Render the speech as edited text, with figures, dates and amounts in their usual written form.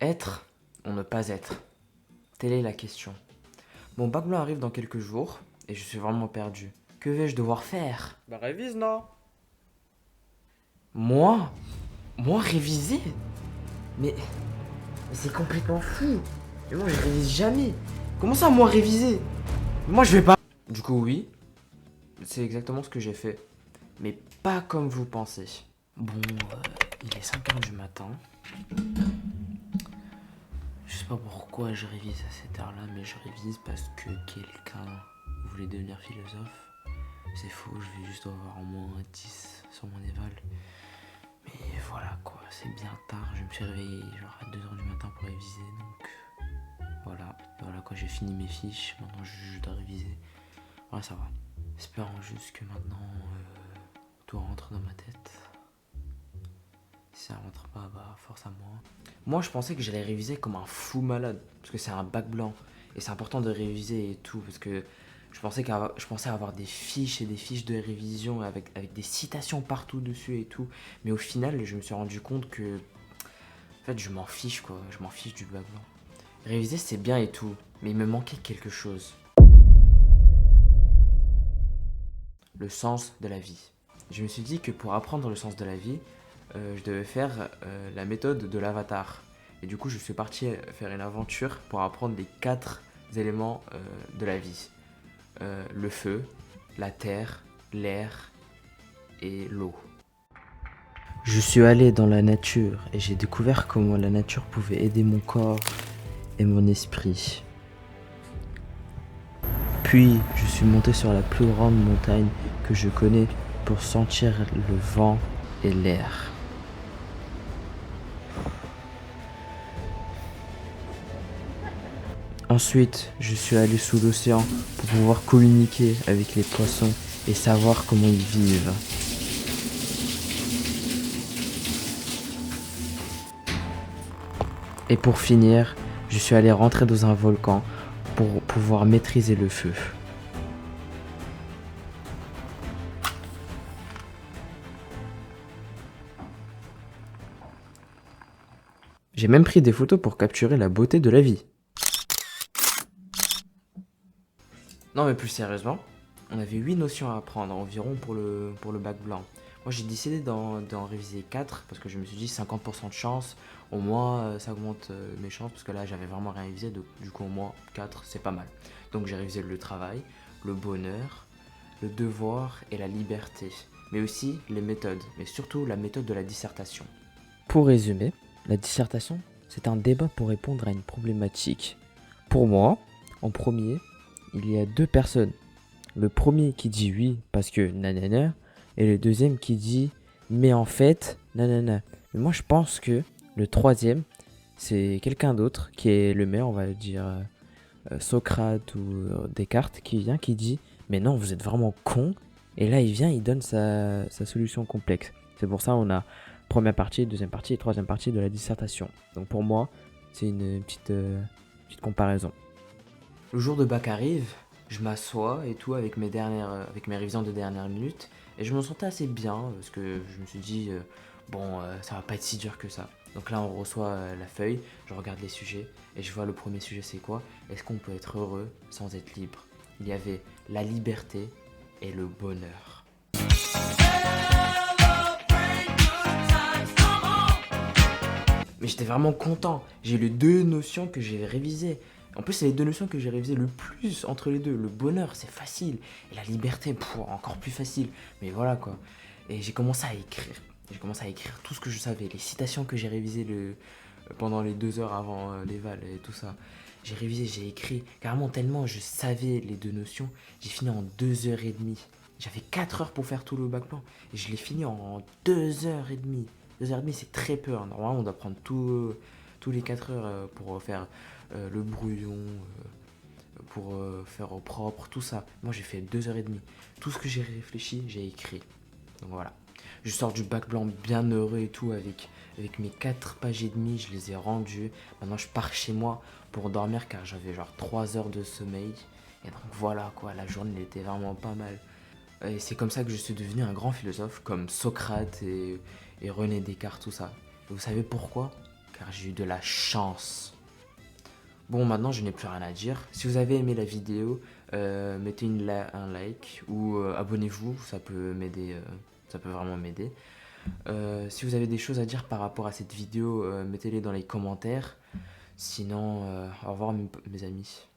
Être ou ne pas être? Telle est la question. Mon bac blanc arrive dans quelques jours et je suis vraiment perdu. Que vais-je devoir faire? Bah révise, non? Moi? Moi réviser? Mais c'est complètement fou. Mais moi je révise jamais. Comment ça moi réviser? Moi je vais pas. Du coup oui, c'est exactement ce que j'ai fait. Mais pas comme vous pensez. Bon, il est 5 h du matin. Je sais pas pourquoi je révise à cette heure-là, mais je révise parce que quelqu'un voulait devenir philosophe. C'est faux, je vais juste avoir au moins 10 sur mon éval. Mais voilà quoi, c'est bien tard, je me suis réveillé genre à 2 h du matin pour réviser, donc voilà quoi, j'ai fini mes fiches, maintenant je dois réviser. Ouais, ça va. Espérons juste que maintenant tout rentre dans ma tête. Si ça rentre pas, bah force à moi. Moi je pensais que j'allais réviser comme un fou malade, parce que c'est un bac blanc. Et c'est important de réviser et tout, parce que je pensais avoir des fiches et des fiches de révision avec des citations partout dessus et tout. Mais au final, je me suis rendu compte que, en fait, je m'en fiche quoi, je m'en fiche du bac blanc. Réviser c'est bien et tout, mais il me manquait quelque chose. Le sens de la vie. Je me suis dit que pour apprendre le sens de la vie, je devais faire la méthode de l'avatar. Et du coup, je suis parti faire une aventure pour apprendre les 4 éléments de la vie. Le feu, la terre, l'air et l'eau. Je suis allé dans la nature et j'ai découvert comment la nature pouvait aider mon corps et mon esprit. Puis, je suis monté sur la plus grande montagne que je connais pour sentir le vent et l'air. Ensuite, je suis allé sous l'océan pour pouvoir communiquer avec les poissons et savoir comment ils vivent. Et pour finir, je suis allé rentrer dans un volcan pour pouvoir maîtriser le feu. J'ai même pris des photos pour capturer la beauté de la vie. Non mais plus sérieusement, on avait 8 notions à apprendre environ pour le bac blanc. Moi j'ai décidé d'en réviser 4 parce que je me suis dit 50% de chance, au moins ça augmente mes chances parce que là j'avais vraiment rien révisé, donc du coup au moins 4 c'est pas mal. Donc j'ai révisé le travail, le bonheur, le devoir et la liberté, mais aussi les méthodes, mais surtout la méthode de la dissertation. Pour résumer, la dissertation c'est un débat pour répondre à une problématique. Pour moi, en premier, il y a 2 personnes. Le premier qui dit oui parce que nanana, et le deuxième qui dit mais en fait nanana. Mais moi je pense que le troisième, c'est quelqu'un d'autre qui est le maire, on va dire Socrate ou Descartes, qui vient, qui dit mais non, vous êtes vraiment con. Et là il vient, il donne sa solution complexe. C'est pour ça on a première partie, deuxième partie et troisième partie de la dissertation. Donc pour moi, c'est une petite comparaison. Le jour de bac arrive, je m'assois et tout avec mes révisions de dernière minute et je me sentais assez bien parce que je me suis dit bon ça va pas être si dur que ça. Donc là on reçoit la feuille, je regarde les sujets et je vois le premier sujet c'est quoi? Est-ce qu'on peut être heureux sans être libre? Il y avait la liberté et le bonheur. Mais j'étais vraiment content. J'ai eu les 2 notions que j'ai révisées. En plus, c'est les 2 notions que j'ai révisées le plus entre les deux. Le bonheur, c'est facile. Et la liberté, encore plus facile. Mais voilà quoi. Et j'ai commencé à écrire. J'ai commencé à écrire tout ce que je savais. Les citations que j'ai révisées pendant les 2 heures avant l'éval et tout ça. J'ai révisé, j'ai écrit. Carrément, tellement je savais les 2 notions. J'ai fini en 2 h 30. J'avais 4 heures pour faire tout le bac blanc. Et je l'ai fini en 2 h 30. 2 h 30, c'est très peu. Hein. Normalement, on doit prendre tous les 4 heures pour faire le brouillon, pour faire au propre, tout ça. Moi, j'ai fait 2 h 30. Tout ce que j'ai réfléchi, j'ai écrit. Donc voilà. Je sors du bac blanc bien heureux et tout, avec mes 4 pages et demie, je les ai rendues. Maintenant, je pars chez moi pour dormir car j'avais genre 3 heures de sommeil. Et donc voilà quoi, la journée elle était vraiment pas mal. Et c'est comme ça que je suis devenu un grand philosophe, comme Socrate et René Descartes, tout ça. Et vous savez pourquoi? car j'ai eu de la chance. Bon, maintenant je n'ai plus rien à dire. Si vous avez aimé la vidéo, mettez un like ou abonnez-vous, ça peut m'aider, ça peut vraiment m'aider. Si vous avez des choses à dire par rapport à cette vidéo, mettez-les dans les commentaires. Sinon, au revoir mes amis.